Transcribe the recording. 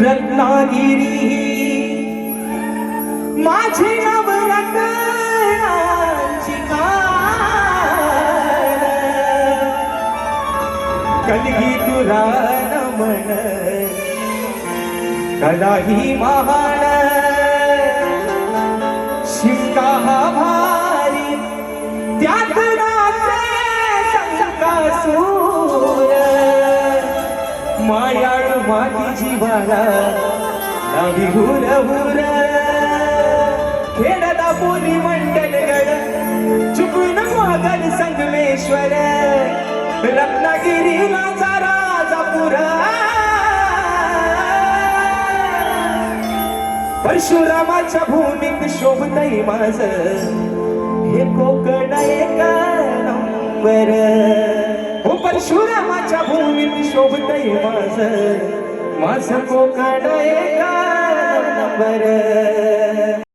रत्नागिरी माझी नवरत्नाची कान कलगी तुरा नमन कलाही महान शिमका हा भारी त्यात नाचे संकासूर मायाळू माती जीवाला नावी हुर हुर खेळदा बोली मंडलगड चुकून मागल संगमेश्वर रत्नागिरीला राजापूर परशुरामाच्या भूमीत शोभतय माझ हे कोकण एक नंबर हो परशुरामाच्या भूमीत शोभतय माझ कोकण एक नंबर।